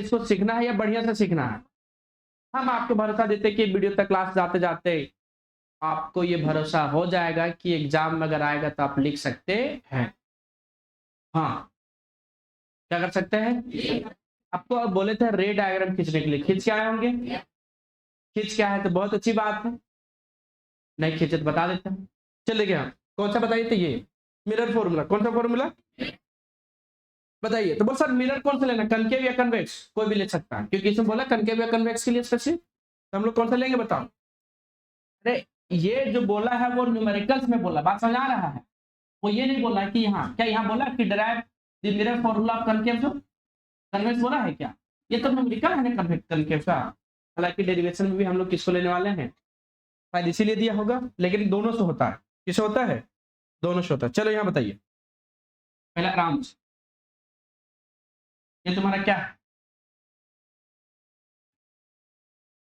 इसको सीखना है या बढ़िया से सीखना है? हम आपको भरोसा देते हैं कि वीडियो तक क्लास जाते जाते आपको ये भरोसा हो जाएगा कि एग्जाम में अगर आएगा तो आप लिख सकते हैं। हाँ, क्या कर सकते हैं? आपको अब बोले थे रे डायग्राम खींचने के लिए, खींच के आए होंगे। खींच के आए हैं तो बहुत अच्छी बात है, नहीं खींचे तो बता देते हैं। चलिए गया, कौन सा बताइए? तो ये मिरर फॉर्मूला, कौन सा फॉर्मूला बताइए? तो बोल सर मिरर कौन सा लेना, कनकेव या कन्वेक्स? कोई भी ले सकता है, क्योंकि इसमें बोला कनकेव या कन्वेक्स के लिए स्पेसिफिक। तो हम लोग कौन सा लेंगे बताओ? अरे ये जो बोला है वो न्यूमेरिकल्स में बोला, बात समझ आ रहा है? वो ये नहीं बोला कि यहाँ क्या, यहाँ बोला कि derive the mirror formula of concave, जो कन्वेक्स बोला है क्या? ये तो न्यूमेरिकल है ना कनकेव का। हालांकि डेरिवेशन में भी हम लोग किसको लेने वाले हैं, शायद इसीलिए दिया होगा, लेकिन दोनों से होता है। किसे होता है? दोनों से होता है। चलो यहाँ बताइए पहले आराम से, ये तुम्हारा क्या है?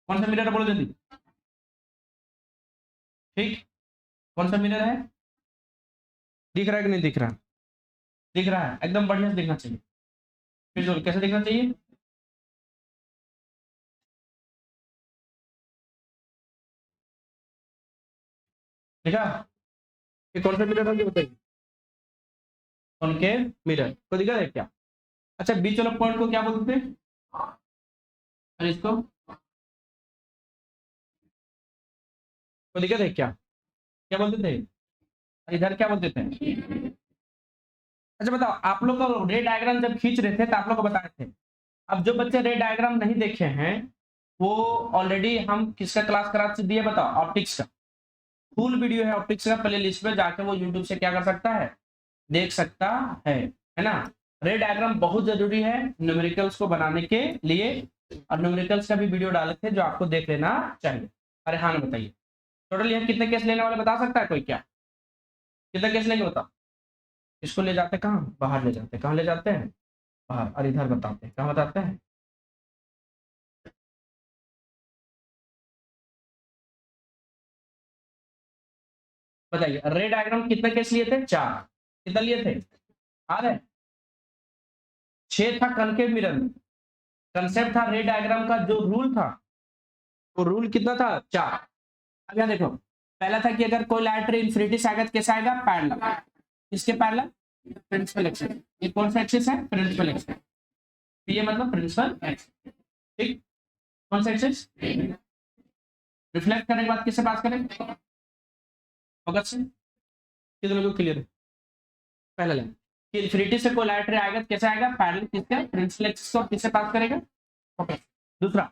कौन सा मिरर है बोलो जल्दी। ठीक, कौन सा मिरर है? दिख रहा है कि नहीं दिख रहा? दिख रहा है, एकदम बढ़िया से दिखना चाहिए। फिर जोर कैसे दिखना चाहिए? देखा? ये कौन सा मिरर है ये बताइए? कॉनकेव मिरर को दिखा है क्या? अच्छा बीच वाला पॉइंट को क्या बोलते हैं? और इसको को दिखा है क्या? क्या बोलते थे? और इधर क्या बोलते थे? अच्छा बताओ, आप लोग को रे डायग्राम जब खींच रहे थे तो आप लोग को बताए थे। अब जो बच्चे रे डायग्राम नहीं देखे हैं वो ऑलरेडी हम किसका क्लास करा दिए बताओ? ऑप्टिक्स का। फुल वीडियो है ऑप्टिक्स का, प्ले लिस्ट में जाके वो यूट्यूब से क्या कर सकता है, देख सकता है ना? रे डायग्राम बहुत जरूरी है न्यूमेरिकल्स को बनाने के लिए, और न्यूमेरिकल्स का भी वीडियो डाले थे जो आपको देख लेना चाहिए। अरे हाँ ना बताइए, टोटल यहाँ कितने केस लेने वाले बता सकता है कोई क्या? कितने केस लेंगे बताओ? इसको ले जाते कहाँ? बाहर ले जाते। कहाँ ले जाते हैं? बाहर। और इधर बताते हैं कहाँ बताते हैं? बताइए रे डायग्राम कितने केस लिए थे? 4। कितने लिए थे? आ रहे 6 था कनकेव मिरर में। कंसेप्ट था रे डायग्राम का, जो रूल था वो रूल कितना था? 4। अब यहाँ देखो, पहला था कि अगर कोई लाइट रे इन्फिनिटी से आएगा तो कैसा आएगा? पैरेलल। किसके पैरेलल? Principal axis. ये कौन सा एक्सिस है? Principal axis. ये मतलब प्रिंसिपल एक्सिस। ठीक, कौन सा एक्सिस? रिफ्लेक्ट करने के बाद किससे पास करें? फोकस से। कितने लोगों को क्लियर है? पहला लाइन कि इन्फिनिटी से कोई लाइट रे आएगा तो कैसे आएगा? पैरेलल। किसके? प्रिंसिपल एक्सिस को किससे पास करेगा? फोकस। दूसरा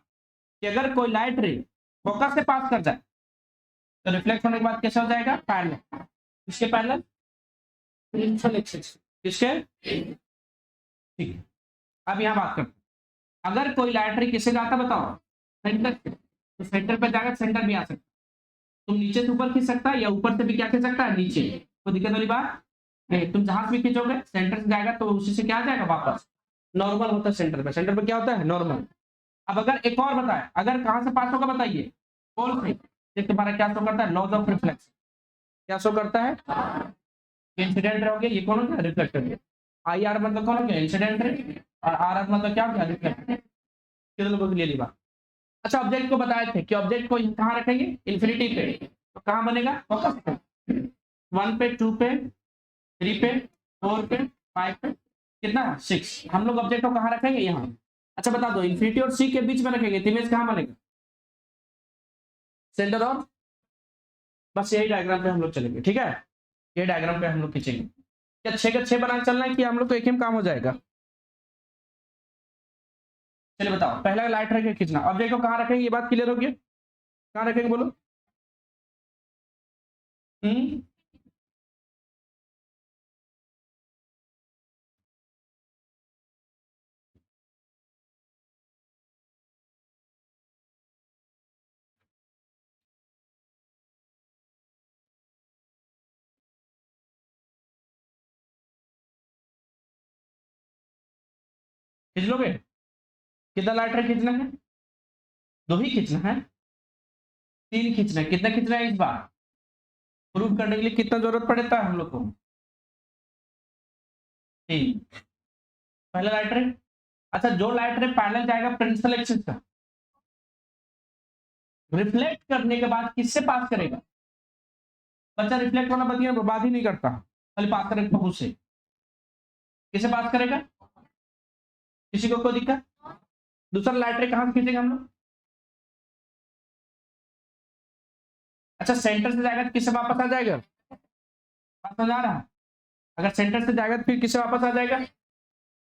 कि अगर कोई लाइट रे फोकस से पास कर जाए तो रिफ्लेक्ट होने के बाद कैसे हो जाएगा? पैरेलल। किसके पैरेलल? Principal axis. किसके? ठीक है, अब यहाँ बात करते हैं, अगर कोई लाइट रे किससे जाता बताओ? सेंटर से। तो सेंटर पे जाएगा, सेंटर भी आ सकता। तुम नीचे से ऊपर खींच सकता है या ऊपर से भी क्या खींच सकता है? नीचे। कोई दिक्कत वाली बात नहीं। तुम जहां से भी खींचोगे सेंटर से जाएगा तो उसी से क्या आ जाएगा? वापस नॉर्मल होता है सेंटर पे। सेंटर पे क्या होता है? नॉर्मल। अब अगर एक और बताए, अगर कहां से पास होगा बताइए? पोल से। ये तुम्हारा क्या शो करता है? Laws of reflection. क्या शो करता है? इंसिडेंट रे हो गया, ये कौन हो गया? रिफ्लेक्टर रे। आई आर मतलब कौन हो गया? Incident ray. और आर आर मतलब क्या हो गया? रिफ्लेक्टर। कितने लोगों के लिए ली बात? अच्छा ऑब्जेक्ट को बताए थे कि ऑब्जेक्ट को कहाँ रखेंगे? इन्फिनिटी पे। तो कहाँ बनेगा? फोकस पे। 1 पे, 2 पे, 3 पे, 4 पे, 5 पे, कितना? 6। हम लोग ऑब्जेक्ट को कहाँ रखेंगे? यहाँ। अच्छा बता दो, इन्फिनिटी और सी के बीच में रखेंगे तो इमेज कहाँ बनेगा? सेंटर और। बस यही डायग्राम पे हम लोग चलेंगे, ठीक है? ये डायग्राम पे हम लोग खींचेंगे। क्या 6 का 6 बना के चलना है कि हम लोग तो एक ही में काम हो जाएगा? चलिए बताओ, पहला लाइट रख के खींचना। ऑब्जेक्ट को कहाँ रखेंगे? ये बात क्लियर होगी? कहाँ रखेंगे बोलो? हम्म, खींच लोगे? कितना लाइट रख खींचना है? 2 ही खींचना है? 3 खींचना है? कितना खींचना है इस बार? प्रूव करने के लिए कितना जरूरत पड़ता है हम लोग को? 3। पहला लाइट रे। अच्छा, जो लाइट रे पैरेलल जाएगा प्रिंसिपल एक्सिस का, रिफ्लेक्ट करने के बाद किससे पास करेगा? बच्चा रिफ्लेक्ट होना बतिया बर्बाद ही नहीं करता, खाली पास करेगा फोकस से। किसे पास करेगा? किसी को कोई दिक्कत? दूसरा लाइट रे कहां से खींचेंगे हम लोग? अच्छा, सेंटर से जाएगा तो किससे वापस आ जाएगा? वापस आ रहा है। अगर सेंटर से जाएगा तो फिर किससे वापस आ जाएगा?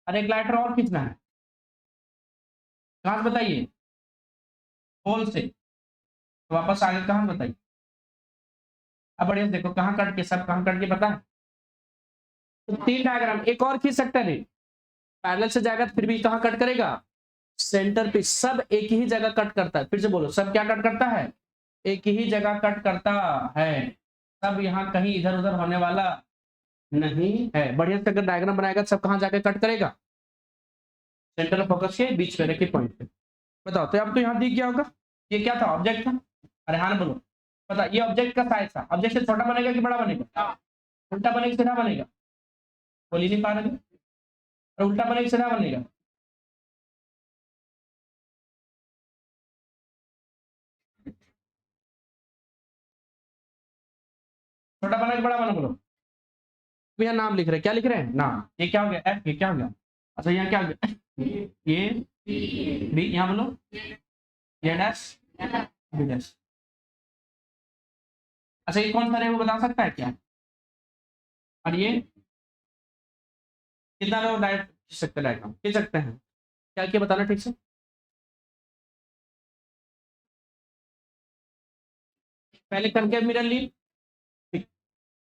अरे एक लाइटर और खींचना है, कहां से बताइए? होल से। तो वापस आगे कहां बताइए? अब बढ़िया देखो कहां कट के, सब कहां कट के पता है? तो 3 डायग्राम एक और खींच सकते हैं। पैरेलल से जाएगा तो फिर भी कहां कट करेगा? सेंटर पे। सब एक ही जगह कट करता है, फिर से बोलो, सब क्या कट करता है? एक ही जगह कट करता है, सब यहाँ कहीं इधर उधर होने वाला नहीं है। बढ़िया से अगर डायग्राम बनाएगा सब कहां जाके कट करेगा? सेंटर ऑफ फोकस के बीच में रखे पॉइंट पे। बताओ, तो अब तो यहाँ दिख गया होगा ये क्या था? ऑब्जेक्ट था। अरे हाँ ना बोलो, पता ये ऑब्जेक्ट का साइज था। ऑब्जेक्ट से छोटा बनेगा कि बड़ा बनेगा? उल्टा बनेगा सीधा बनेगा? बोल ही नहीं पा रहे। और उल्टा बनेगा सीधा बनेगा? छोटा बना कि बड़ा बना बोलो? भैया नाम लिख रहे हैं, क्या लिख रहे हैं? नाम। ये क्या हो गया? एफ। ये क्या हो गया? अच्छा यहाँ क्या हो गया? ये बी। यहाँ बोलो ये डैश बी डैश। अच्छा ये कौन सा है वो बता सकता है क्या? और ये कितना लोग डायरेक्ट खींच सकते हैं? डायग्राम खींच सकते हैं? क्या क्या बताना ठीक से। पहले कनकेव मिरर ली,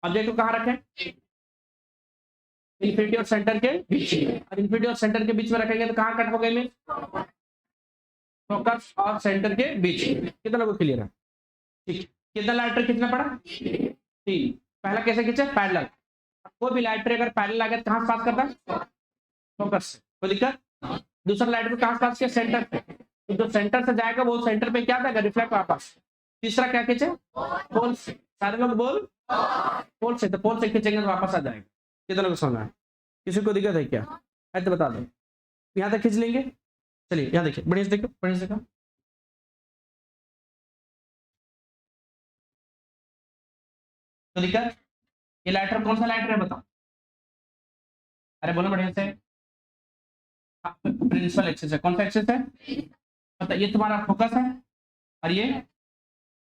ऑब्जेक्ट को कहाँ रखें? इन्फिनिटी और सेंटर के बीच में। और इन्फिनिटी और सेंटर के बीच में रखेंगे तो कहाँ कट हो गए में? फोकस और सेंटर के बीच में। कितना लोगों को क्लियर है? ठीक। कितना लाइटर खींचना पड़ा? 3। पहला कैसे खींचे? पैरेलल। कोई भी लाइटर अगर पैरेलल आ गया तो कहाँ से पास करता है? फोकस से। कोई दिक्कत? दूसरा लाइटर को कहाँ से पास किया? सेंटर पे। तो जो सेंटर से जाएगा वो सेंटर पे क्या था? रिफ्लेक्ट वापस। तीसरा क्या खींचे? पोल से। सारे लोग बोल पोल से। तो पोल से खींचेंगे तो वापस आ जाएगा। कितना लोग समझ है? किसी को दिक्कत है क्या? है तो बता दो। यहाँ तक खींच लेंगे। चलिए यहाँ देखिए, बढ़िया से देखो, बढ़िया से देखो। तो दिक्कत? ये लाइटर कौन सा लाइटर है बताओ? अरे बोलो बढ़िया से। प्रिंसिपल एक्सिस है। कौन सा एक्सिस है? मतलब ये तुम्हारा फोकस है, और ये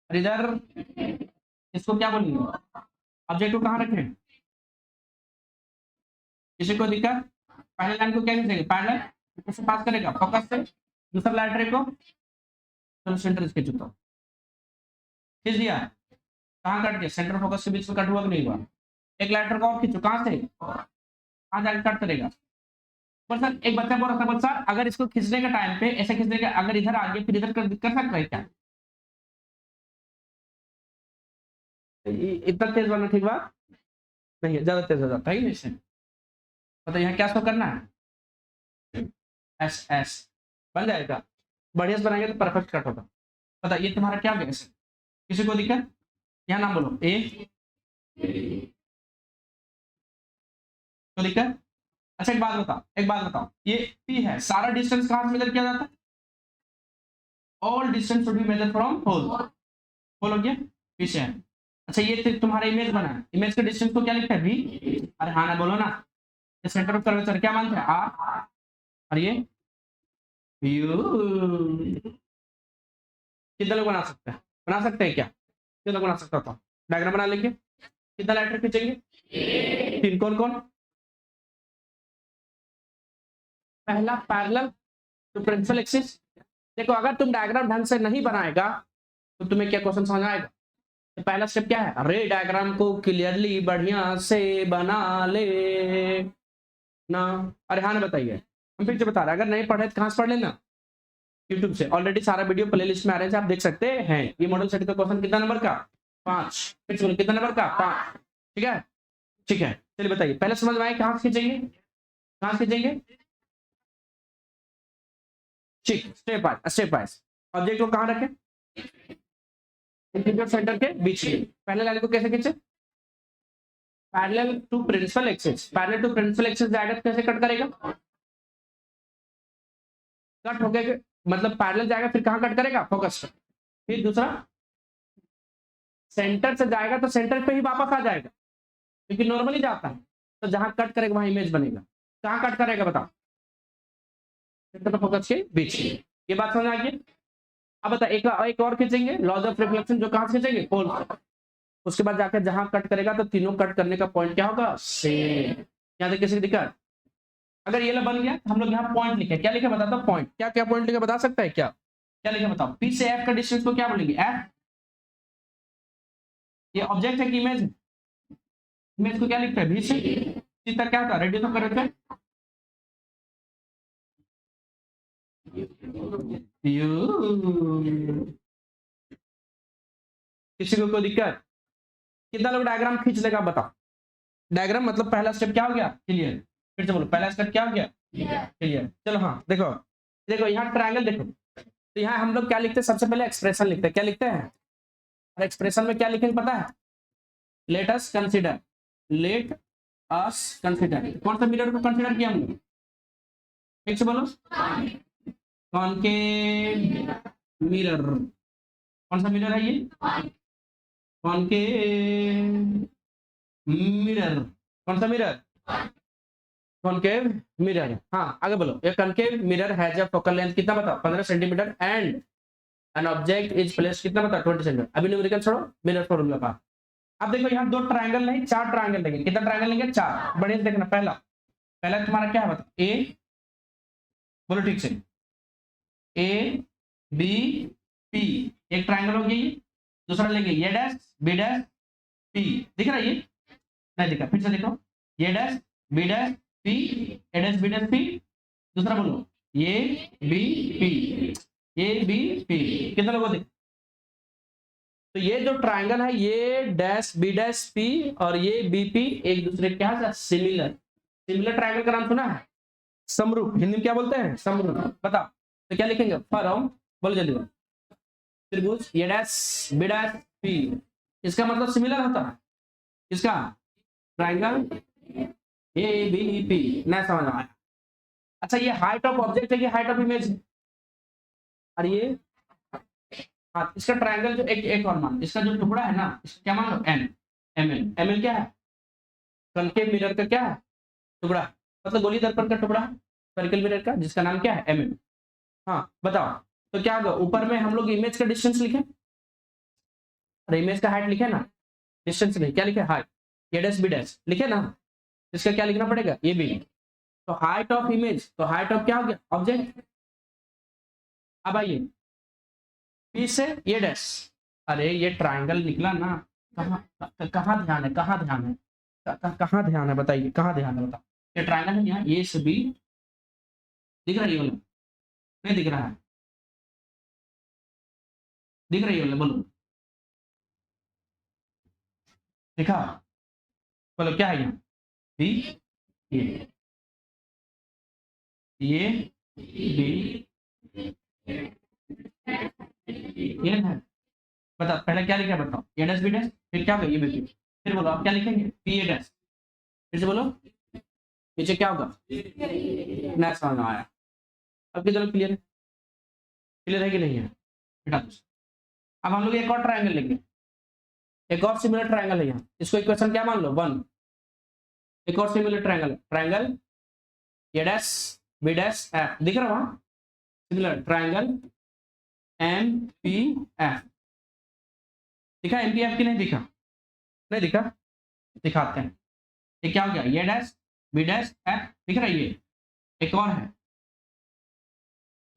और इधर इसको क्या बोलेंगे? ऑब्जेक्ट को कहाँ रखें? किसी को दिक्कत? पहले लाइन को क्या खींचेंगे? पैरेलल। किससे पास करेगा? फोकस से। दूसरा लाइटर को चलो सेंटर इसके चुका खींच दिया। कहाँ कट गया? सेंटर फोकस के बीच में कट हुआ कि नहीं हुआ? एक लाइटर का और खींचो। कहाँ से? कहाँ जाके कट करेगा? पर सर एक बच्चा बोल रहा था, बोल सर अगर इसको खींचने के टाइम पे ऐसे खींचने का, अगर इधर आ गया फिर इधर कर सकता है क्या? इतना तेज वाला ठीक बात नहीं है, ज्यादा तेज हो जाता है इससे। मतलब यहाँ क्या शो करना है? एस एस बन जाएगा। बढ़िया से बनाएंगे तो परफेक्ट कट होगा। पता ये तुम्हारा क्या गैस है? किसी को दिक्कत? यहाँ नाम बोलो। ए तो दिक्कत? अच्छा एक बात बताओ, एक बात बताओ, ये पी है, सारा डिस्टेंस कहाँ से मेजर किया जाता है? All distance should be measure from pole. Pole हो गया पीछे है। अच्छा ये तुम्हारा इमेज बना है, इमेज के डिस्टेंस को क्या लिखते हैं? वी। अरे हाँ ना बोलो ना। सेंटर ऑफ कर्वेचर क्या मानते हैं? आर। और ये यू। कितना लोग बना सकते हैं? बना सकते हैं क्या? कितना लोग बना सकता था? डायग्राम बना लेंगे। कितना लाइटर खींचेंगे? 3। कौन कौन? पहला पैरेलल टू प्रिंसिपल एक्सिस। देखो अगर तुम डायग्राम ढंग से नहीं बनाएगा तो तुम्हें क्या क्वेश्चन समझ आएगा? तो पहला स्टेप क्या है? रे डायग्राम को क्लियरली बढ़िया से बना ले ना। अरे हाँ ना बताइए। हम फिर से बता रहे हैं, अगर नहीं पढ़े तो कहाँ से पढ़ लेना? यूट्यूब से। ऑलरेडी सारा वीडियो प्लेलिस्ट में आ रहे हैं, आप देख सकते हैं। ये मॉडल सेट का क्वेश्चन कितना नंबर का? 5। फिर से कितना नंबर का? 5। ठीक है, ठीक है। चलिए बताइए, पहले समझ में आए कहाँ से खींचेंगे? कहाँ से खींचेंगे? ठीक, step by step by. Object को कहाँ रखें? इंटीरियर सेंटर के बीच में। पहले लाइन को कैसे खींचे? Parallel to principal axis. Parallel to principal axis जाएगा तो कैसे कट करेगा? कट हो गया, मतलब पैरेलल जाएगा, फिर कहाँ कट करेगा, फोकस। फिर दूसरा सेंटर से जाएगा तो सेंटर पे ही वापस आ जाएगा, क्योंकि नॉर्मली जाता है, तो जहां कट करेगा वहां इमेज बनेगा। कहाँ कट करेगा बताओ, सेंटर तो फोकस के बीच। ये बात समझ आ गई। अब बता, एक और खींचेंगे लॉज ऑफ रिफ्लेक्शन, जो कहां से खींचेंगे, पोल। उसके बाद जाकर जहां कट करेगा तो तीनों कट करने का पॉइंट क्या होगा, सेम। यहाँ तक किसी की दिक्कत? अगर ये बन गया तो हम लोग यहाँ पॉइंट लिखे, क्या लिखे बताता, पॉइंट। क्या क्या पॉइंट लिखे बता सकता है क्या, क्या लिखे बताओ? पी से एफ का डिस्टेंस को क्या बोलेंगे, एफ। ये ऑब्जेक्ट है कि इमेज? इमेज को क्या लिखता है, भी से। सी तक क्या होता है, रेडियस ऑफ कर्वेचर। किसी को कोई दिक्कत? कितना लोग डायग्राम खींच लेगा बताओ? डायग्राम मतलब पहला स्टेप क्या हो गया, क्लियर। फिर से बोलो, पहला स्टेप क्या हो गया, क्लियर। चलो हाँ देखो, देखो यहाँ ट्रायंगल देखो, तो यहाँ हम लोग क्या लिखते हैं, सबसे पहले एक्सप्रेशन लिखते हैं। क्या लिखते हैं? और एक्सप्रेशन में क्या लिखेंगे पता है, let us consider, let us consider. कौन सा मिरर को कंसीडर किया हमने, ठीक से बोलो, कॉनकेव मिरर। कौन सा मिरर है ये, कॉनकेव मिरर। कौन सा मिरर, कॉनकेव मिरर। हाँ आगे बोलो, ये concave mirror has a focal length कितना बताओ, 15 centimetre, and an object is placed कितना बताओ, 20 सेंटीमीटर। अभी न्यूमेरिकल छोड़ो, मिरर फॉर्मूला का। अब देखो यहाँ दो ट्रायंगल नहीं, चार ट्रायंगल लेंगे। कितना ट्रायंगल लेंगे, चार। बढ़िया से देखना, पहला पहला तुम्हारा क्या है बताओ, ए, बोलो ठीक से, ए बी पी, एक ट्रायंगल हो गया ये। दूसरा लेंगे ये डैश बी डैश पी, दिख रहा है ये, नहीं दिखा, फिर से देखो, A dash B dash P, A dash B dash P. दूसरा बोलो A B P, A B P. कितने लोगों को? तो ये जो ट्रायंगल है, A dash B dash P और ये बीपी एक दूसरे के क्या, सिमिलर। सिमिलर ट्रायंगल का नाम सुना है, समरूप। हिंदी में क्या बोलते हैं, समरूप। बताओ तो क्या लिखेंगे, फॉर्म, बोलो जल्दी बोलो। त्रिभुज ये डैश बी डैश पी, इसका मतलब सिमिलर होता है, इसका ट्रायंगल ए बी पी। ना समझ में आया? अच्छा ये हाइट ऑफ ऑब्जेक्ट है कि हाइट ऑफ इमेज है? और ये हाँ, इसका ट्रायंगल जो एक और मान, इसका जो टुकड़ा है ना, इसका क्या मान लो, N. M L, M L क्या है, कनकेव मिरर का क्या है, टुकड़ा, मतलब गोली दर्पण का टुकड़ा, सर्कल मिरर का, जिसका नाम क्या है, एम एल। हाँ बताओ, तो क्या होगा, ऊपर में हम लोग इमेज का डिस्टेंस लिखे और इमेज का हाइट लिखे ना, डिस्टेंस नहीं, क्या लिखे, हाइट। ये डैश बी डैश लिखे ना, इसका क्या लिखना पड़ेगा, ये भी। तो हाइट ऑफ इमेज, तो हाइट ऑफ क्या हो गया, ऑब्जेक्ट। अब आइए पी से ये डैश, अरे ये ट्रायंगल निकला ना, कहाँ कहाँ ध्यान है, कहाँ ध्यान है, कहाँ ध्यान है बताइए, कहाँ ध्यान है बताओ। ये ट्रायंगल है यहाँ, ये से बी दिख रहा है, ये वाला नहीं दिख रहा है, दिख रही है वाला, बोलो दिखा, बोलो क्या है यहाँ, बी, ये ये बी, ये है। बताओ पहले क्या लिखा बताओ, ए डैश बी डैश, फिर क्या होगा, ये बी, फिर बोलो आप क्या लिखेंगे, पी ए डैश। फिर से बोलो, नीचे क्या होगा, नेक्स्ट समझ में आया? अब कितना क्लियर है, क्लियर है कि नहीं है बेटा? अब हम लोग एक और ट्रायंगल लेंगे, एक और सिमिलर ट्रायंगल है यहाँ, इसको इक्वेशन क्या मान लो, 1। एक और similar triangle, triangle A dash B dash F, दिख रहा वहां, similar triangle M P F. दिखा एम पी एफ की नहीं दिखा, नहीं दिखा, दिखाते हैं। ये क्या हो गया, ये डैश बी डैश एफ, दिख रहा है ये। एक और है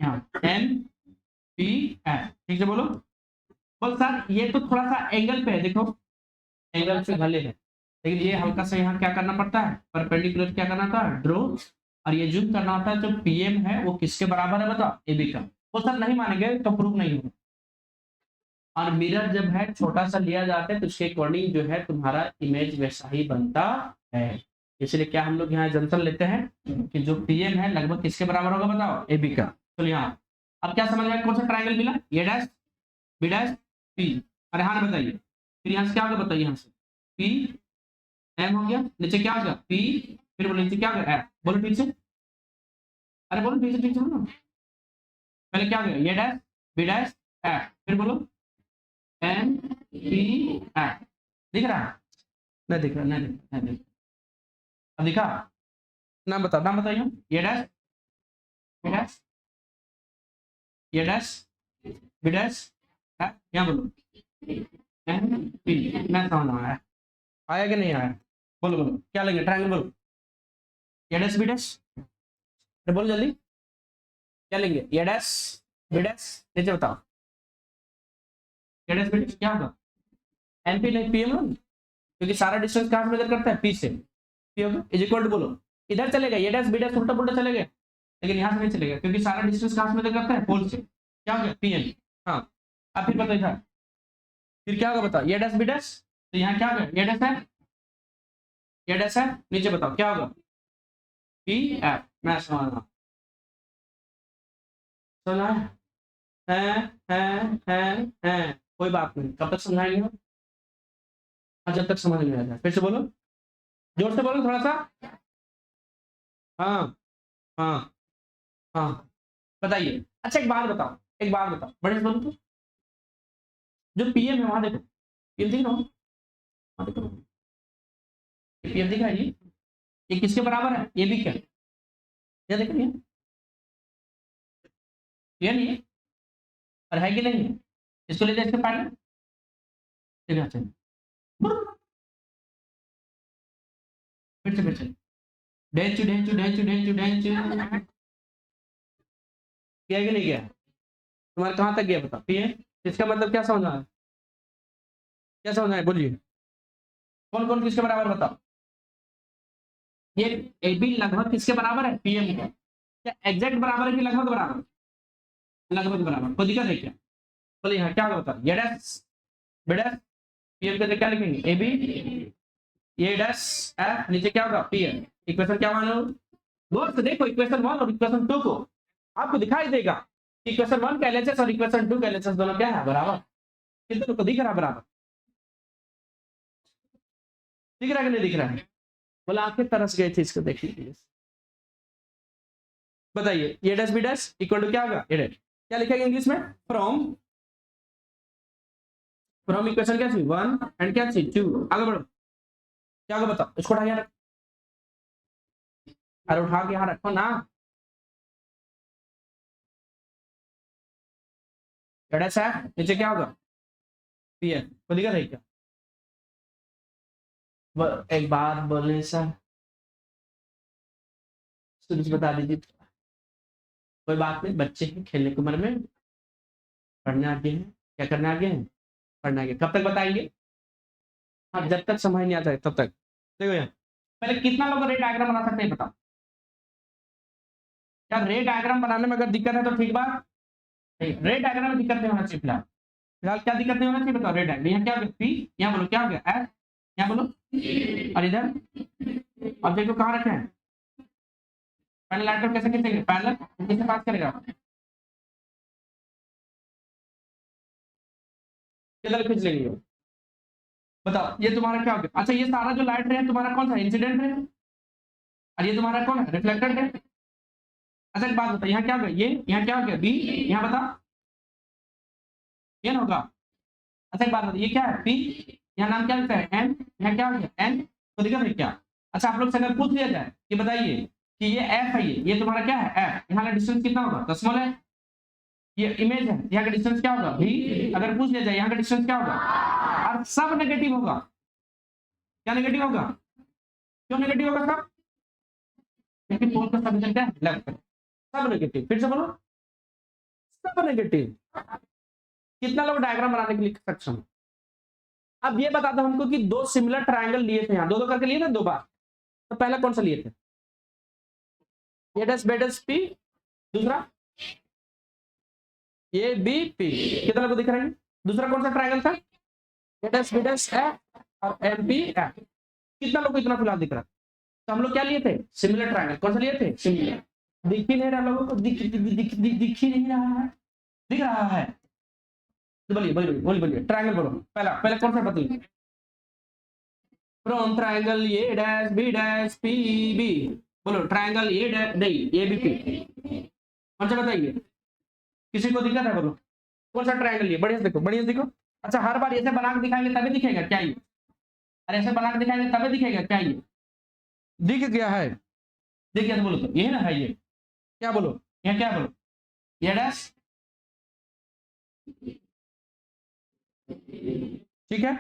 यहाँ एम पी एफ, ठीक है बोलो। बोल सर ये तो थोड़ा सा एंगल पे है, देखो एंगल से भले है, लेकिन ये हल्का सा यहाँ क्या करना पड़ता है, परपेंडिकुलर क्या करना था, ड्रॉ। और ये जूम करना होता है, जो पीएम है वो किसके बराबर है बताओ, एबी का। वो सर नहीं मानेंगे तो प्रूफ नहीं होगा। और मिरर जब है छोटा सा लिया जाता है तो उसके अकॉर्डिंग जो है तुम्हारा इमेज वैसा ही बनता है। इसलिए क्या हम लोग यहाँ जंक्शन लेते हैं कि जो पीएम है लगभग किसके बराबर होगा बताओ, एबी का। तो यहाँ अब क्या समझ में, कौन सा ट्रायंगल मिला, ए डैश बी डैश पी। अरे हाँ बताइए, फिर यहाँ से क्या होगा बताइए, यहाँ से पी एम हो गया, नीचे क्या होगा पी, फिर बोलो नीचे क्या होगा एफ, बोलो ठीक से, अरे बोलो ठीक से बोलो। पहले क्या हो गया, ये डैश बी डैश एफ, फिर बोलो एन पी एफ। दिख रहा है? नहीं दिख रहा, नहीं दिख रहा, नहीं दिख रहा। अब दिखा? नाम बताओ, नाम बताइए। A dash B dash, A dash B dash F, यहाँ बोलो एन पी। मैं समझ आया, आया कि नहीं आया? बोलो बोलो क्या लेंगे, ट्रायंगल बोलो। ये डैश बी डैश, बोलो जल्दी क्या लेंगे, ये डैश बी डैश, नीचे बताओ। ये डैश बी डैश क्या होगा, एनपी नहीं पीएम ना, क्योंकि सारा डिस्टेंस कहां से मेजर करता है, पी से। पी होगा इज इक्वल टू, बोलो इधर चलेगा, ये डैश बी डैश उल्टा पुल्टा चलेगा, लेकिन यहां से नहीं चलेगा क्योंकि सारा डिस्टेंस कहां से मेजर करता है, पोल से। क्या हो गया, पीएम। हाँ अब फिर बताइए था, फिर क्या होगा बताओ, ये डैश बी डैश, तो यहाँ क्या होगा, ये डैश है, ये डैश है, नीचे बताओ क्या होगा, पी एफ। मैं समझ रहा हूँ, समझ है, कोई बात नहीं, कब तक समझाएंगे हम? जब तक समझ नहीं आ जाए। फिर से बोलो, जोर से बोलो थोड़ा सा। हाँ हाँ हाँ बताइए। अच्छा एक बात बताओ, एक बात बताओ, बड़े से बोलो तो, जो पीएम है वहां देखो, पीएम दिख रहा हूँ, वहां देखो पीएम दिख रहा है, ये किसके बराबर है, ये भी क्या, ये देख रही है, ये नहीं है, और है कि नहीं है, इसको ले जाए इसके पहले, ठीक है चलिए, फिर से डेंचू डेंचू डेंचू डेंचू डेंचू, किया कि नहीं किया, तुम्हारे कहाँ तक गया बताओ, पीएम, इसका मतलब क्या समझना है, क्या समझना है बोलिए, कौन कौन किसके बराबर बताओ, ये ए बी लगभग किसके बराबर है, पीएम का, क्या एग्जैक्ट बराबर है कि लगभग बराबर, लगभग बराबर, कोई दिक्कत है क्या, बोलिए यहाँ क्या होगा बताओ, A dash B dash, PM के क्या लिखेंगे, ए बी, ये डैश एफ, नीचे क्या होगा, पीएम। इक्वेशन क्या मानो, गौर से देखो इक्वेशन 1 और इक्वेशन 2 को, आपको दिखाई देगा इक्वेशन 1 का एलएचएस और इक्वेशन 2 का एलएचएस दोनों क्या है, बराबर, कितने को दिख रहा है बराबर, दिख रहा है कि नहीं दिख रहा है, बोला आंखें तरस गए थे इसको देख लीजिए। बताइए A dash B dash equal to क्या होगा, ये डैश क्या लिखेंगे इंग्लिश में, फ्रॉम, फ्रॉम इक्वेशन क्या थी 1 एंड क्या थी 2, आगे बढ़ो क्या होगा बताओ, इसको उठा के, अरे उठा के यहाँ रखो ना, डैश है, नीचे क्या होगा, पी है, कोई दिक्कत है क्या, एक बात बोलने से कुछ बता दीजिए, कोई बात नहीं, बच्चे हैं खेलने की उम्र में, पढ़ने आगे हैं, क्या करने आगे हैं, पढ़ने आगे, कब तक बताएंगे, हाँ जब तक समझ नहीं आता है तब तक। देखो यहाँ पहले कितना लोग रे डायग्राम बना सकते हैं बताओ, क्या रे डायग्राम बनाने में अगर दिक्कत है तो ठीक बात, रे डायग्राम में दिक्कत नहीं होना चाहिए फिलहाल, फिलहाल क्या दिक्कत नहीं होना चाहिए बताओ, रे डायग्राम यहाँ क्या हो गया, पी, यहाँ बोलो क्या हो गया, एस, यहाँ बोलो, और इधर ऑब्जेक्ट को कहाँ रखे हैं, पैरेलल लाइन कैसे खींचेंगे, पैरेलल कैसे पास करेगा, किधर खींच लेंगे, बताओ ये तुम्हारा क्या हो गया, अच्छा ये सारा जो लाइट रे है तुम्हारा कौन सा इंसिडेंट है, और ये तुम्हारा कौन है, रिफ्लेक्टेड है। अच्छा एक बात बता, यहाँ क्या हो गया, ये यहाँ क्या हो गया, बी, यहाँ बता, ये ना होगा। अच्छा एक बात बता, ये क्या है, पी, यहाँ नाम क्या लिखता है, एन, यहाँ क्या हो गया, एन, तो दिक्कत है क्या। अच्छा आप लोग से अगर पूछ लिया जाए कि बताइए कि ये एफ है, ये तुम्हारा क्या है, एफ, यहाँ का डिस्टेंस कितना होगा, दशमलव है, ये इमेज है, यहाँ का डिस्टेंस क्या होगा, भी, अगर पूछ लिया जाए यहाँ का डिस्टेंस क्या होगा, और सब नेगेटिव होगा, क्या नेगेटिव होगा, क्यों नेगेटिव होगा सब, क्योंकि पोल का सब क्या है, लेफ्ट, सब नेगेटिव, फिर से बोलो सब नेगेटिव। कितना लोग डायग्राम बनाने के लिए सक्षम है। अब ये बता दो हमको कि दो सिमिलर ट्रायंगल लिए थे, यहाँ दो दो करके लिए थे दो बार, तो पहला कौन सा लिए थे, ये डैश बी डैश पी, दूसरा ये बी पी, कितना लोग दिख रहा है, दूसरा कौन सा ट्रायंगल था, ये डैश बी डैश ए और एम पी ए, कितना लोग को इतना फिलहाल दिख रहा है, तो हम लोग क्या लिए थे, सिमिलर ट्रायंगल, कौन सा लिए थे, सिमिलर, दिख ही नहीं रहा लोगों को, दिख ही नहीं रहा है, दिख रहा है, तो बोलिए बोलिए बोलिए बोलिए ट्रायंगल बोलो, पहला पहला कौन सा बताइए, from triangle A dash B dash P B, बोलो ट्रायंगल ए डैश नहीं ए बी पी, कौन सा बताइए, किसी को दिक्कत है बोलो? कौन सा ट्रायंगल ये? बढ़िया से देखो, बढ़िया से देखो। अच्छा, हर बार ऐसे बना के दिखाएंगे तभी दिखेगा क्या ये? अरे ऐसे बना के दिखाएंगे तभी दिखेगा क्या ये? दिख गया है? दिख गया तो बोलो, तो ये है ना, है ये? क्या बोलो? ये क्या बोलो? ये डैश, ठीक है।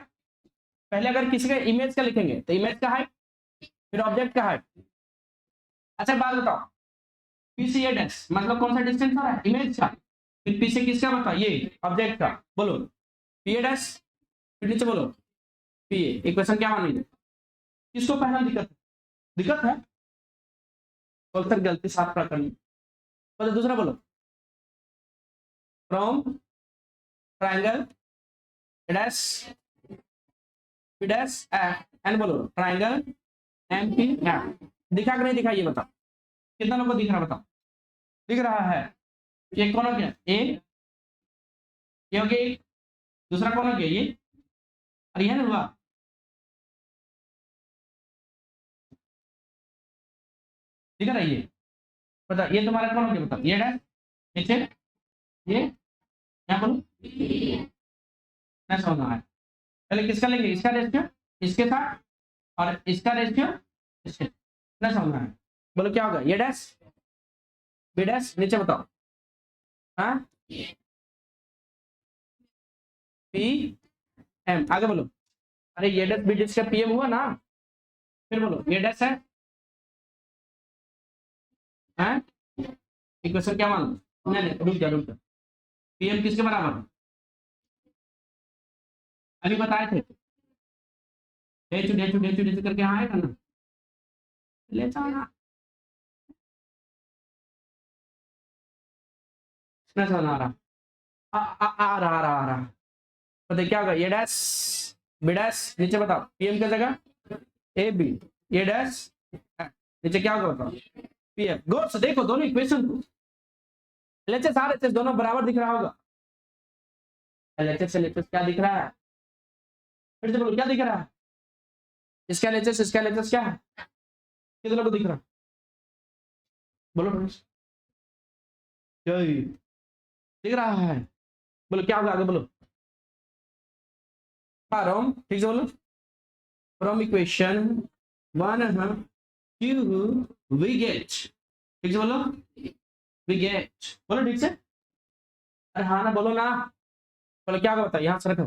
पहले अगर किसी का इमेज का लिखेंगे तो इमेज का हाइट, फिर ऑब्जेक्ट का हाइट। अच्छा बात बताओ, पी से ये डैश मतलब कौन सा डिस्टेंस आ रहा है? इमेज का। फिर पी से किसका बताओ? ये ऑब्जेक्ट का। बोलो पी ए डैश, फिर नीचे बोलो पी ए। इक्वेशन क्या मान लीजिए? किसको पहला दिक्कत है? दिक्कत है और फिर गलती साफ कर करनी। तो दूसरा बोलो, from triangle dash P dash and बोलो ट्रायंगल एम पी एफ। दिखा कि नहीं दिखा ये बताओ? कितना लोगों को दिख रहा बताओ? दिख रहा है? ये कौन हो गया? ए, ये हो गया एक। दूसरा कौन हो गया? ये। और ये ना हुआ, दिख रहा है ये? बता ये तुम्हारा कौन हो गया बताओ? ये डैश नीचे, ये क्या बोलो? मैं समझ रहा है। पहले किसका लेंगे? इसका रेशियो इसके साथ, और इसका रेशियो इसके। ना समझ रहा है? बोलो क्या होगा? ये डैश बी डैश नीचे बताओ। हाँ, पी एम आगे बोलो। अरे ये डैश बी डैश का पीएम हुआ ना? फिर बोलो ये डैश है, हैं? इक्वेशन क्या मान लो? नहीं नहीं, रुक जा रुक जा। पीएम किसके बराबर है? अभी बताए थे, डेचू डेचू डेचू डेचू करके आएगा ना, ले जाना। नहीं समझ आ रहा? आ रहा। बताइए क्या होगा? ये डैश बी डैश नीचे बताओ, पीएम की जगह ए बी, ये डैश नीचे क्या होगा बताओ? पीएम। गौर से देखो दोनों इक्वेशन को, एलएचएस आरएचएस दोनों बराबर दिख रहा होगा। एलएचएस एलएचएस क्या दिख रहा है? फिर से बोलो क्या दिख रहा है? इसका एलएचएस क्या है? कितने को दिख रहा है? बोलो फ्रेंड्स, क्या ये? दिख रहा है? बोलो क्या होगा आगे बोलो? फ्रॉम, ठीक से बोलो, from equation one two we get, ठीक से बोलो, वी गेट। बोलो ठीक से, अरे हाँ ना बोलो ना। बोलो क्या होगा बताओ? यहाँ से रखो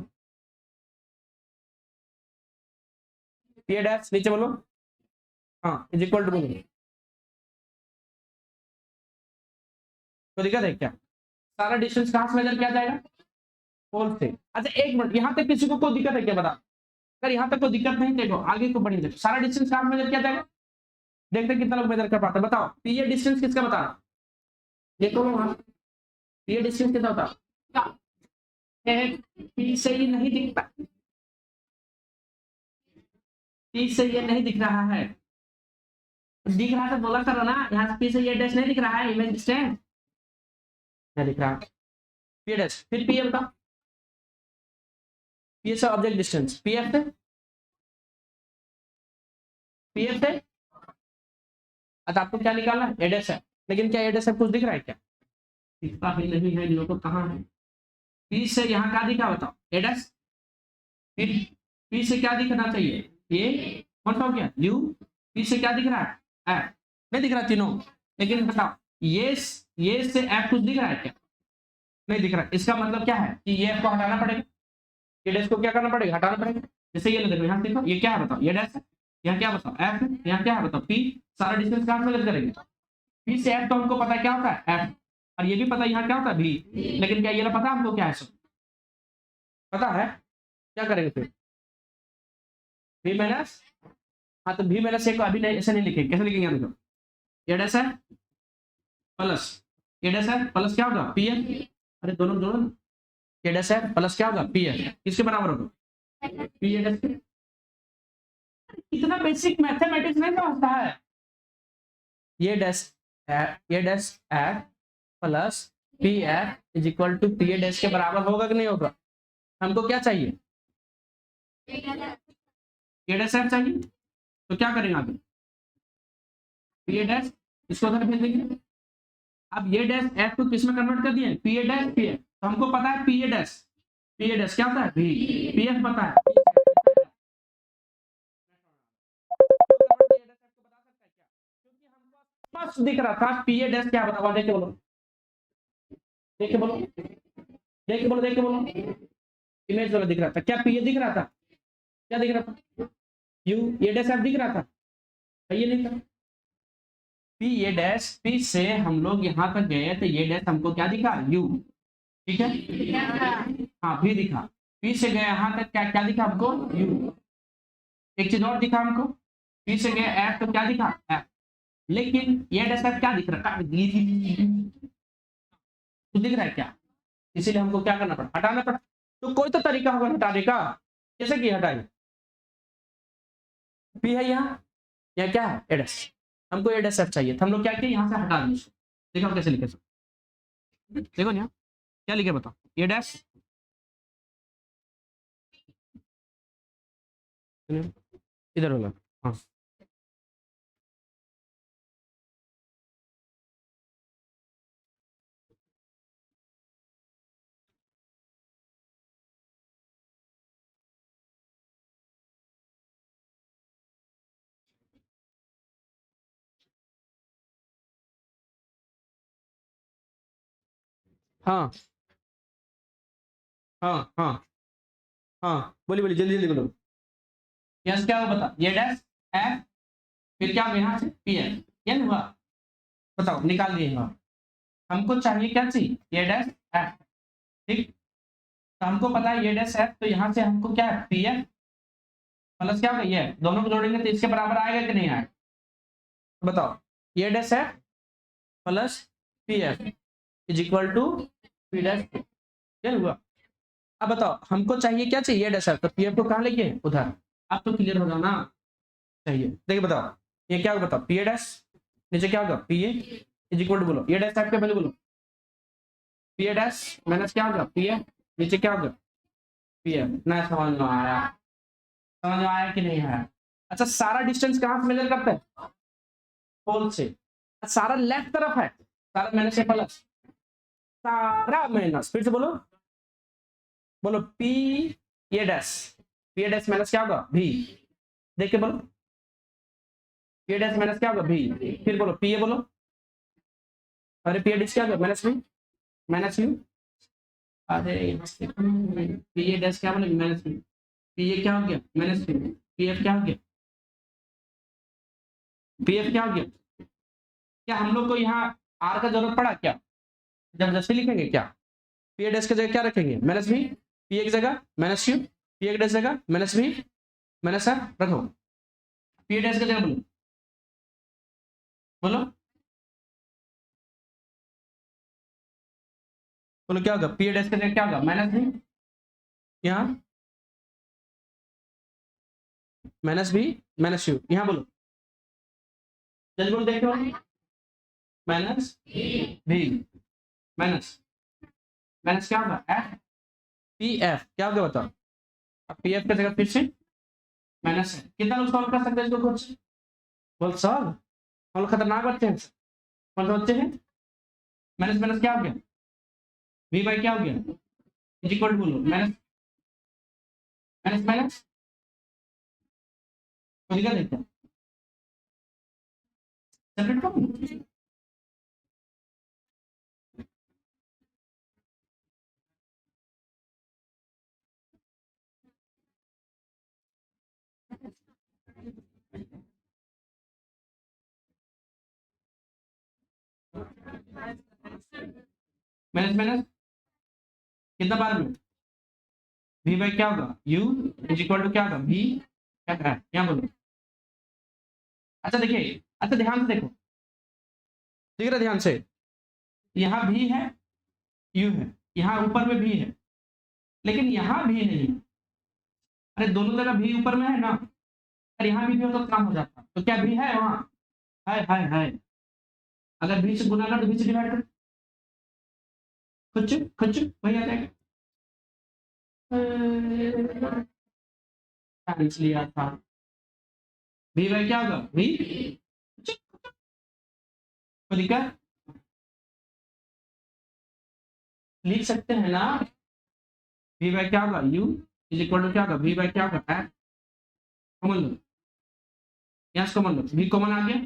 पी डैश नीचे बोलो, हाँ इज इक्वल टू बोलो। तो दिक्कत है क्या? सारा डिस्टेंस कहाँ से मेजर किया जाएगा? पोल से। अच्छा एक मिनट, यहाँ तक किसी को कोई दिक्कत है क्या बता? अगर यहाँ तक कोई दिक्कत नहीं, देखो आगे को बढ़ी देखो, सारा डिस्टेंस कहाँ मेजर किया जाएगा? देखते कितना लोग मेजर कर पाते हैं, बताओ। ये डिस्टेंस किसका बता रहा? देखो वहां, ये डिस्टेंस कितना होता है? पी से ये नहीं दिखता, पी से ये नहीं दिख रहा है। दिख रहा तो बोला करो ना, यहाँ से पी से ये डैश नहीं दिख रहा है, इमेज डिस्टेंस नहीं दिख रहा। पी डैश फिर पी बताओ, पी से ऑब्जेक्ट डिस्टेंस, पी एफ से, पी एफ से। अच्छा आपको क्या निकालना है? एडेस है, लेकिन क्या एडेस है कुछ दिख रहा है क्या? दिखता ही नहीं है, इन लोगों को कहाँ है? पी से यहाँ क्या दिखा बताओ? एडेस। फिर पी से क्या दिखना चाहिए? ये कौन सा हो गया? यू। पी से क्या दिख रहा है? एफ। नहीं दिख रहा तीनों, लेकिन बताओ ये से एफ कुछ दिख रहा है क्या? नहीं दिख रहा। इसका मतलब क्या है कि ये एफ को हटाना पड़ेगा, ये डैश को क्या करना पड़ेगा? हटाना पड़ेगा। जैसे ये देखो यहाँ देखो, ये क्या है बताओ? ये डैश है, यहाँ क्या बताओ? एफ है, यहाँ क्या है बताओ? पी। सारा डिस्टेंस कहाँ से करेंगे? पी से एफ तो हमको पता है क्या होता है? एफ। और ये भी पता है यहाँ क्या होता है? भी। लेकिन क्या ये पता है हमको क्या है सब? पता है? क्या करेंगे फिर? भी माइनस, हाँ तो भी माइनस ए को अभी नहीं, ऐसे नहीं लिखेंगे। कैसे लिखेंगे देखो, ये डैश है प्लस, ये डैश है प्लस क्या होगा? P F. अरे दोनों दोनों, ये डैश है प्लस क्या होगा? P F. किसके बराबर होगा? पी ए डैश के। इतना बेसिक मैथमेटिक्स नहीं समझता है? A dash A dash F plus P F is equal to P A dash के बराबर होगा कि नहीं होगा? हमको क्या चाहिए? ये डैश एफ चाहिए, तो क्या करेंगे आगे? पी ए डैश इसको उधर भेज देंगे, अब ये डैश एफ को किस में कन्वर्ट कर दिए, P A dash P F. तो हमको पता है पी ए डैश क्या होता है भी, पी एफ पता है। स्पष्ट दिख रहा था पी ए डैश क्या बताओ, देख के बोलो, देख के बोलो, देख के बोलो, देख के बोलो। इमेज वाला दिख रहा था क्या, पी ए दिख रहा था, क्या दिख रहा था, यू ए डैश एफ दिख रहा था, ये नहीं था। पी ए डैश, पी से हम लोग यहाँ तक गए तो ये डैश हमको क्या दिखा, यू, ठीक है, हाँ भी दिखा। पी से गए यहाँ तक क्या क्या दिखा हमको, यू। एक चीज और दिखा हमको, पी से गए एफ तो क्या दिखा, एफ। लेकिन ये डैश एफ क्या दिख रहा है, तो दिख रहा है क्या, इसीलिए हमको क्या करना पड़ा, हटाना पड़ा। तो कोई तो तरीका होगा हटाने का, कैसे की हटाए, पी है यहाँ, या क्या है एडस, हमको एडस एफ चाहिए था, हम लोग क्या किए यहाँ से हटा दिए। देखो कैसे लिखे, देखो यहाँ क्या लिखे बताओ, ये डैश इधर होगा, हाँ हाँ हाँ हाँ हाँ, बोलिए बोलिए जल्दी जल्दी बोलो। यस क्या हुआ बता, ये डैश एफ, फिर क्या हुआ यहाँ से पी एफ, ये नहीं हुआ, बताओ निकाल दिए हुआ। हमको चाहिए क्या चाहिए, ये डैश एफ, ठीक। तो हमको पता है ये डैश एफ, तो यहाँ से हमको क्या है पी एफ प्लस क्या होगा, ये दोनों को जोड़ेंगे तो इसके बराबर आएगा कि नहीं आएगा, बताओ। A dash F plus P F is equal to P dash, क्या हुआ। अब बताओ हमको चाहिए क्या चाहिए, डैश एफ, तो पी एफ को कहाँ लेके उधर, अब तो क्लियर हो जाओ ना, चाहिए देखिए बताओ, ये क्या होगा बताओ, पी ए डैश, नीचे क्या होगा P A is equal to, बोलो ये डैश एफ के पहले बोलो, पी ए डैश माइनस क्या होगा पी ए, नीचे क्या होगा पी एफ। ना समझ में आया, समझ में आया कि नहीं आया। अच्छा सारा डिस्टेंस कहाँ से मेजर करते हैं, पोल से, सारा लेफ्ट तरफ है, सारा माइनस से प्लस, सारा माइनस, फिर से बोलो, बोलो P A dash, P A dash minus क्या होगा भी, देख के बोलो, पी ए डैश माइनस क्या होगा भी, फिर बोलो पी ए बोलो, अरे पी ए डैश क्या होगा माइनस भी, माइनस यू, अरे पी ए डैश क्या बोलेंगे माइनस भी, पी ए क्या हो गया माइनस भी, पी एफ क्या हो गया, पी एफ क्या हो गया। क्या हम लोग को यहाँ आर का जरूरत पड़ा क्या, जबरदस्ती लिखेंगे क्या, पी ए डैश की जगह क्या रखेंगे माइनस भी, पी ए की जगह minus you, P A dash जगह माइनस भी माइनस एफ रखो, पी ए डैश की जगह बोलो, बोलो बोलो क्या होगा, पी ए डैश की जगह क्या होगा माइनस भी, यहाँ माइनस भी माइनस यू, यहाँ बोलो जल्दी बोलो, देखो माइनस भी माइनस, माइनस क्या होगा एफ, पी एफ क्या होगा बताओ, अब पी एफ की जगह फिर से माइनस है। कितना लोग सॉल्व कर सकते हैं इसको खुद से, बोल सॉल्व, हम लोग खतरनाक बच्चे हैं, कौन से बच्चे हैं, माइनस माइनस क्या हो गया वी बाई क्या हो गया इज इक्वल टू, बोलो माइनस माइनस माइनस, तो दिक्कत है क्या, सेपरेट करो, माइनस माइनस कितना बार में, वी बाई क्या होगा यू इज इक्वल टू क्या होगा वी, क्या है यहाँ बोलो। अच्छा देखिए, अच्छा ध्यान से देखो, दिख रहा ध्यान से, यहाँ भी है यू है, यहाँ ऊपर में भी है, लेकिन यहाँ भी नहीं है, अरे दोनों जगह भी ऊपर में है ना, अरे यहाँ भी हो तो काम हो जाता, तो क्या भी है वहाँ, है, अगर भी से गुना कर तो भी से डिवाइड कर, कुछ कुछ वही आ जाएगा, इसलिए था भी भाई क्या होगा भी, तो लिखा लिख सकते हैं ना, वी बाय क्या होगा, यू इज इक्वल टू क्या होगा, वी बाय क्या होगा, एफ कॉमन लो, यहाँ से कॉमन लो, वी कॉमन आ गया,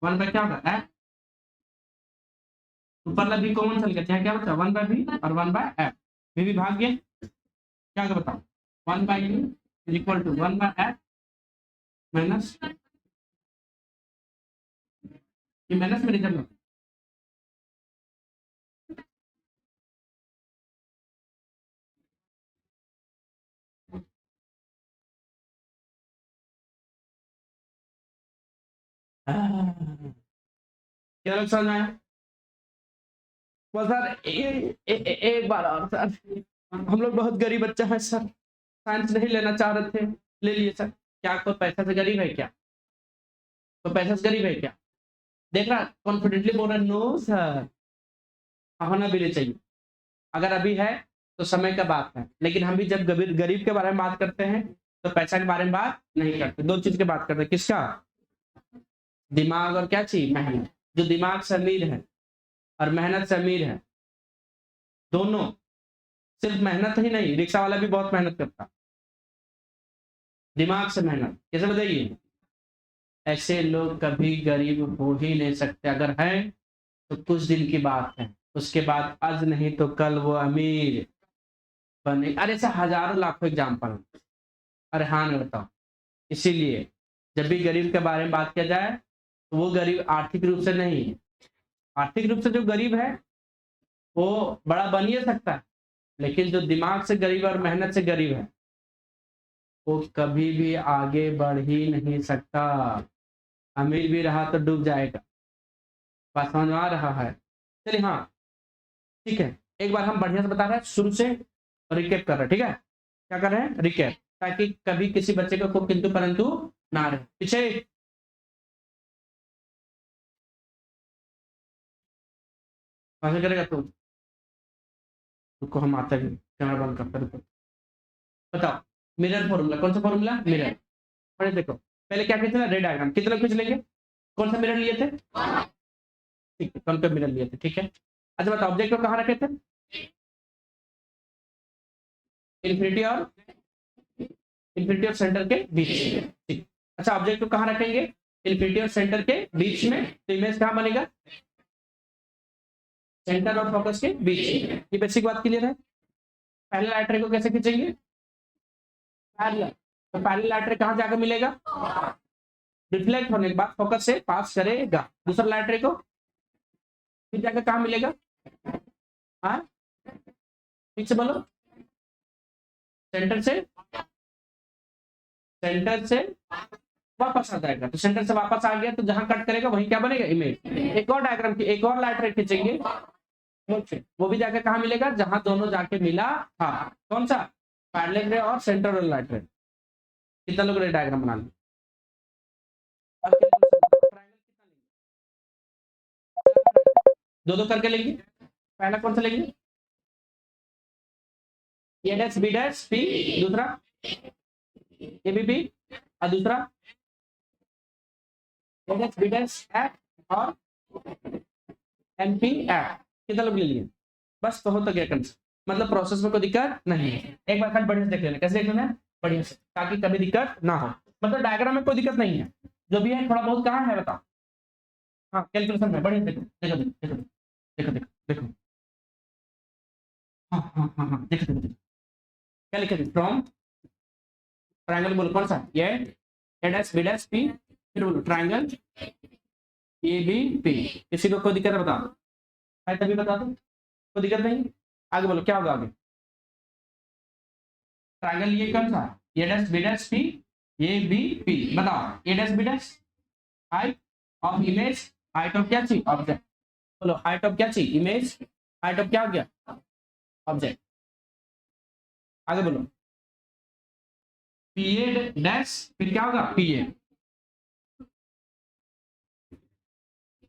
1 बाय क्या होगा, एफ ऊपर ला वी कॉमन चल गया, यहाँ क्या बचा 1 बाय वी और 1 बाय एफ, वी भी भाग गया, क्या होगा बताओ, 1 by U is equal to 1 by F minus, ये माइनस में रिजल्ट होगा, क्या लोग समझ में आया? सर एक बार और सर, हम लोग बहुत गरीब बच्चा है सर, साइंस नहीं लेना चाह रहे थे, ले लिए सर। क्या कोई पैसा से गरीब है क्या, तो पैसा से गरीब है क्या, देख रहा कॉन्फिडेंटली बोल रहा नो सर, होना भी नहीं चाहिए, अगर अभी है तो समय का बात है, लेकिन हम भी जब गरीब के बारे में बात करते हैं तो पैसा के बारे में बात नहीं करते, दो चीज की बात करते हैं, किसका, दिमाग और क्या चीज, मेहनत। जो दिमाग से अमीर है और मेहनत से अमीर है, दोनों, सिर्फ मेहनत ही नहीं, रिक्शा वाला भी बहुत मेहनत करता, दिमाग से मेहनत, कैसे बताइए, ऐसे लोग कभी गरीब हो ही नहीं सकते, अगर हैं तो कुछ दिन की बात है, उसके बाद आज नहीं तो कल वो अमीर बने। अरे ऐसा हजारों लाखों एग्जाम्पल है, अरे हाँ नहीं बताओ। इसीलिए जब भी गरीब के बारे में बात किया जाए तो वो गरीब आर्थिक रूप से नहीं है, आर्थिक रूप से जो गरीब है वो बड़ा बन ही सकता है, लेकिन जो दिमाग से गरीब और मेहनत से गरीब है वो कभी भी आगे बढ़ ही नहीं सकता, अमीर भी रहा तो डूब जाएगा, बात समझ में आ रहा है? चलिए हाँ ठीक है, एक बार हम बढ़िया से बता रहे हैं, शुरू से रिकेप कर रहे हैं, ठीक है, क्या कर रहे हैं, रिकेप, ताकि कभी किसी बच्चे को खूब किंतु परंतु ना रहे पीछे। कैसे करेगा तू, रुको हम आते हैं, कैमरा बंद करते रुको, बताओ, मिरर फॉर्मूला, कौन सा फॉर्मूला, मिरर, और देखो पहले क्या कहते हैं, रेड डायग्राम कितने लोग खींच लेंगे, कौन सा मिरर लिए थे, ठीक है, कौन पे मिरर लिए थे, ठीक है। अच्छा बताओ ऑब्जेक्ट को कहाँ रखे थे, इन्फिनिटी और सेंटर के बीच में, ठीक। अच्छा ऑब्जेक्ट को कहाँ रखेंगे, इन्फिनिटी और सेंटर के बीच में, तो इमेज कहाँ बनेगा, सेंटर और फोकस के बीच में, ये बेसिक बात क्लियर है। पहले लाइट को कैसे खींचेंगे, पैरेलल, तो पैरेलल लाइट कहाँ जाकर मिलेगा, रिफ्लेक्ट होने के बाद फोकस से पास करेगा, दूसरा लाइट को फिर जाकर कहाँ मिलेगा, हाँ ठीक से बोलो, सेंटर से, सेंटर से वापस आ जाएगा, तो सेंटर से वापस आ गया तो जहां कट करेगा वहीं क्या बनेगा, इमेज। एक और डायग्राम की एक और लाइट खींचेंगे, वो भी जाके कहाँ मिलेगा, जहां दोनों जाके मिला था, कौन सा, पैरेलल रे और सेंटर वाला लाइट रे। कितना लोग रे डायग्राम बना लें, दो दो करके लेंगे, पहला कौन सा लेंगे, ए डैश बी डैश पी, दूसरा ए बी बी, और दूसरा ए डैश बी डैश एफ और एम पी एफ, कितना लोग ले लिए, बस तो हो तो गया कंसेप्ट, मतलब प्रोसेस में कोई दिक्कत नहीं है, एक बार खाली बढ़िया से देख लेना, कैसे देख लेना है, बढ़िया से, ताकि कभी दिक्कत ना हो, मतलब डायग्राम में कोई दिक्कत नहीं है, जो भी है थोड़ा बहुत कहाँ है बताओ, हाँ कैलकुलेशन में बढ़िया देखो देखो देखो देखो देखो देखो, हाँ हाँ हाँ हाँ देखो देखो देखो, क्या लिखे थे, फ्रॉम ट्रायंगल, बोलो कौन सा, ये ए डैश बी डैश पी, फिर बोलो ट्रायंगल ए बी पी, किसी को कोई दिक्कत है बता दो, है तभी बता दो, कोई दिक्कत नहीं, आगे बोलो क्या होगा आगे, ट्रायंगल ये कौन सा, A dash B dash P, A B P, बताओ A dash B dash, height of image, height of क्या चीज, ऑब्जेक्ट, बोलो हाइट ऑफ क्या चीज, इमेज, हाइट ऑफ क्या हो गया, ऑब्जेक्ट, आगे बोलो पी ए डैश, फिर क्या होगा पी ए,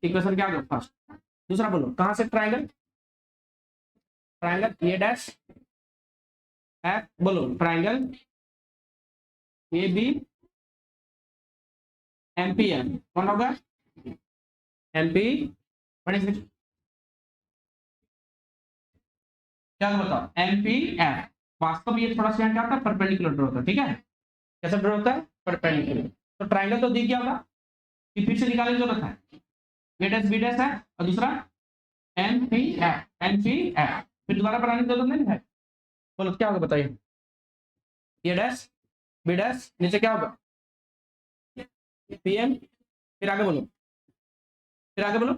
इक्वेशन क्या होगा फर्स्ट, दूसरा बोलो कहां से triangle, triangle A dash F, बोलो triangle A B M P M, कौन होगा एम पी, क्या बताओ, MPF। वास्तव में ये थोड़ा सा यहाँ क्या होता है, परपेंडिकुलर ड्रॉ होता है, ठीक है। कैसे ड्रॉ होता है, परपेंडिकुलर। तो ट्राइंगल तो दिख गया होगा कि फिर से निकालने की जरूरत है। ए डैश बी डैश है और दूसरा MPF फिर दोबारा बनाने की जरूरत नहीं है। बोलो क्या होगा बताइए, ए डैश बी डैश नीचे क्या होगा, PM, फिर आगे बोलो, फिर आगे बोलो,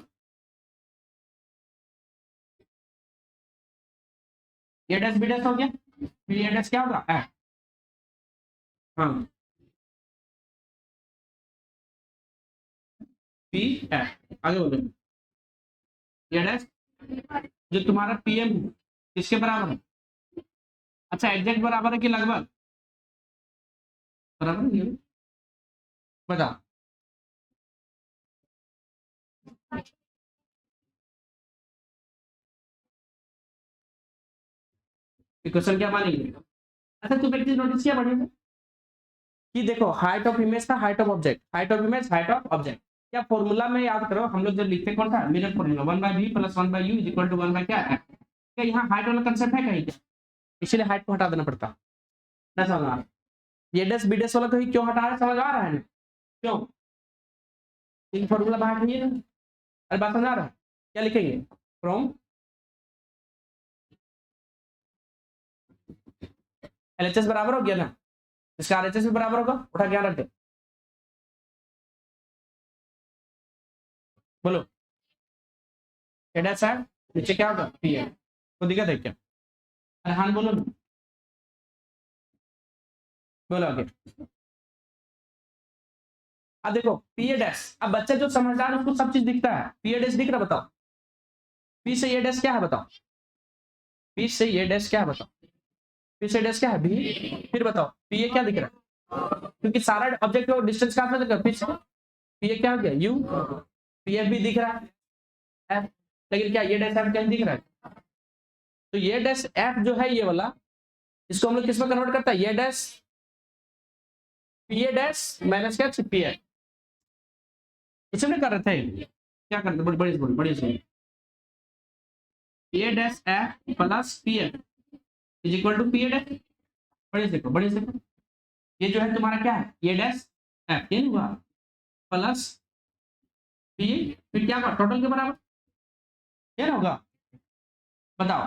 ए डैश बी डैश हो गया, फिर ए डैश क्या होगा, हाँ PF, आगे बोलो, ए डैश जो तुम्हारा PM है किसके बराबर है, अच्छा एग्जैक्ट बराबर है कि लगभग बराबर है, बताओ। क्वेश्चन क्या मानेंगे। अच्छा तुम एक चीज नोटिस किया बढ़िया से कि देखो हाइट ऑफ इमेज था, height of object, height of image, height of object. क्या फॉर्मूला में याद करो हम लोग जो लिखते कौन सा, mirror formula, 1/v + 1/u = 1 bye क्या है। क्या यहाँ हाइट वाला कंसेप्ट है कहीं क्या, इसीलिए हाइट को हटा देना पड़ता, ना समझ आ रहा, ये डैश बी डैश वाला कहीं क्यों हटा रहा है, समझ आ रहा है ना, क्यों, इन फॉर्मूला बाहर नहीं है ना, अरे बात समझ आ रहा है, क्या लिखेंगे, फ्रॉम LHS बराबर हो गया ना, इसका RHS भी बराबर होगा, उठा क्या रखते, बोलो ए डैश है नीचे क्या होगा PM, तो दिक्कत है क्या, अरे हाँ बोलो ना, बोलो आगे। अब देखो पी ए डैश, अब बच्चा जो समझदार है उसको सब चीज दिखता है, पी ए डैश दिख रहा, बताओ पी से ए डैश क्या है, बताओ पी से ए डैश क्या है, बताओ पी से डैश क्या है B, फिर बताओ पी ए क्या दिख रहा है, क्योंकि सारा ऑब्जेक्ट को डिस्टेंस कहां से दिख, फिर से पी ए क्या हो गया U, पी एफ भी दिख रहा है F, लेकिन क्या ये डैश F क्या दिख रहा है, तो ये डैश F जो है ये वाला, इसको हम लोग किस में कन्वर्ट करता है, A dash P A dash minus क्या पी ए, इसमें कर रहे थे क्या करते, बड़ी बड़ी बड़ी बड़ी A dash F plus P F is equal to P A dash, बड़े से देखो, बड़े से देखो, ये जो है तुम्हारा क्या है, ये डैश F ये हुआ प्लस पी, फिर क्या होगा टोटल के बराबर, क्या ना होगा बताओ,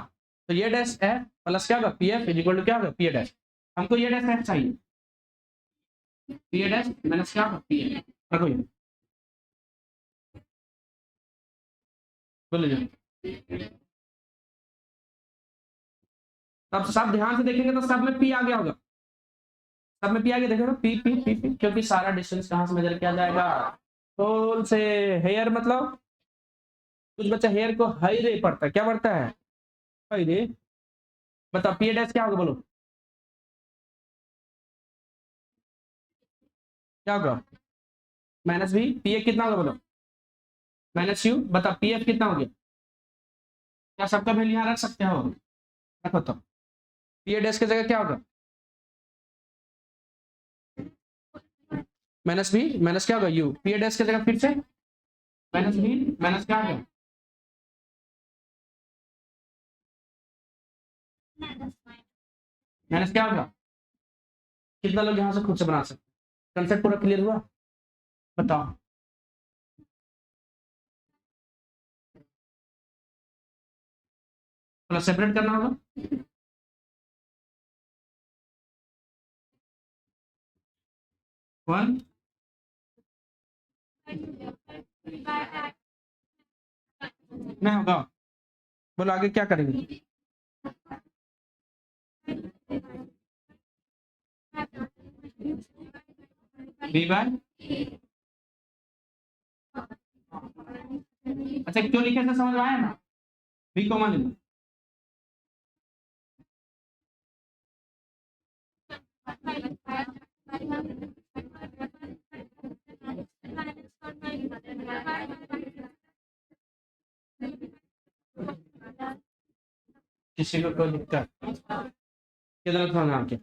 तो ये डैश F प्लस क्या होगा P F is equal to क्या होगा पी ए डैश, हमको ये डैश F चाहिए, पी ए डैश माइनस क्या होगा पी एफ, रखो ये बोलो, तब सब ध्यान से देखेंगे तो सब में P आ गया होगा, सब में P आ गया, देखो P क्योंकि सारा डिस्टेंस कहां से मेजर किया जाएगा, गोल से, हेयर मतलब कुछ बच्चा हेयर को हाई रे पढ़ता है, क्या पढ़ता है हाई रे, बताओ पी डैश क्या होगा बोलो, क्या होगा माइनस V, पी ए कितना होगा बोलो माइनस U, बताओ पी एफ कितना हो गया, क्या सबका वैल्यू यहाँ रख सकते हो, रखो तो पी ए डैश की जगह क्या होगा माइनस V माइनस क्या होगा U, पी ए डैश की जगह फिर से माइनस V माइनस क्या होगा, माइनस क्या होगा, कितना लोग यहाँ से खुद से बना सकते, कंसेप्ट पूरा क्लियर हुआ, बताओ थोड़ा सेपरेट करना होगा, वन नहीं होगा, बोलो आगे क्या करेंगे, V बाय, अच्छा क्यों लिखे थे समझ में आया ना, V को मान लो, किसी को कोई दिक्कत कितना समझ में आ गया,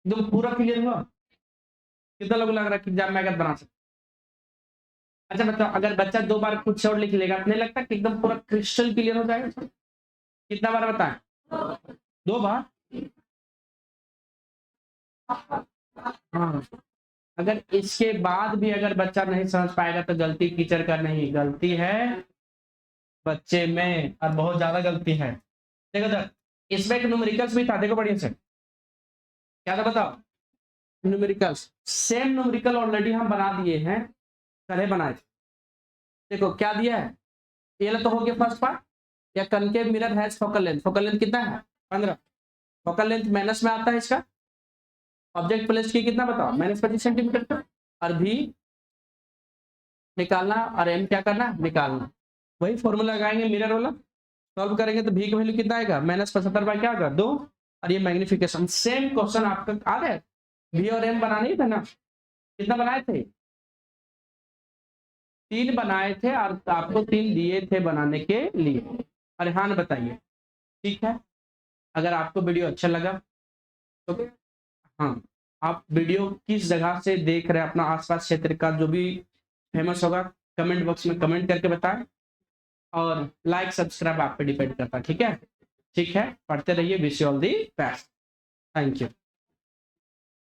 एकदम पूरा क्लियर हुआ, कितना लोग लग रहा है कि एग्जाम में अगर बना सकते, अच्छा बताओ अगर बच्चा 2 बार खुद से और लिख लेगा नहीं लगता कि एकदम पूरा क्रिस्टल क्लियर हो जाएगा, कितना बार बताएं? 2 बार। हाँ, अगर इसके बाद भी अगर बच्चा नहीं समझ पाएगा तो गलती टीचर का नहीं, गलती है बच्चे में, और बहुत ज्यादा गलती है। देखो सर, इसमें एक न्यूमेरिकल्स भी था, देखो बढ़िया से, क्या था बताओ? न्यूमेरिकल्स। सेम न्यूमेरिकल ऑलरेडी हम बना दिए हैं, पहले बनाए थे। देखो क्या दिया है, ये तो हो गया फर्स्ट पार्ट। या concave mirror has focal length, focal length कितना है? 15। फोकल लेंथ माइनस में आता है इसका, ऑब्जेक्ट प्लेस की कितना बताओ? -25 सेंटीमीटर का। और भी निकालना और एम क्या करना? निकालना। वही फॉर्मूला लगाएंगे मिरर वाला, सॉल्व करेंगे तो भी का वैल्यू कितना आएगा? -75 बाय क्या होगा? 2। और ये मैग्निफिकेशन। सेम क्वेश्चन आपका आ रहा है, भी और एम बनाने ही था ना? कितना बनाए थे? 3 बनाए थे, और आपको 3 दिए थे बनाने के लिए। अरे हाँ बताइए, ठीक है। अगर आपको वीडियो अच्छा लगा तो हाँ, आप वीडियो किस जगह से देख रहे हैं, अपना आसपास क्षेत्र का जो भी फेमस होगा कमेंट बॉक्स में कमेंट करके बताएं। और लाइक सब्सक्राइब आप पे डिपेंड करता है, ठीक है? ठीक है, पढ़ते रहिए। Wish you all the best. Thank you.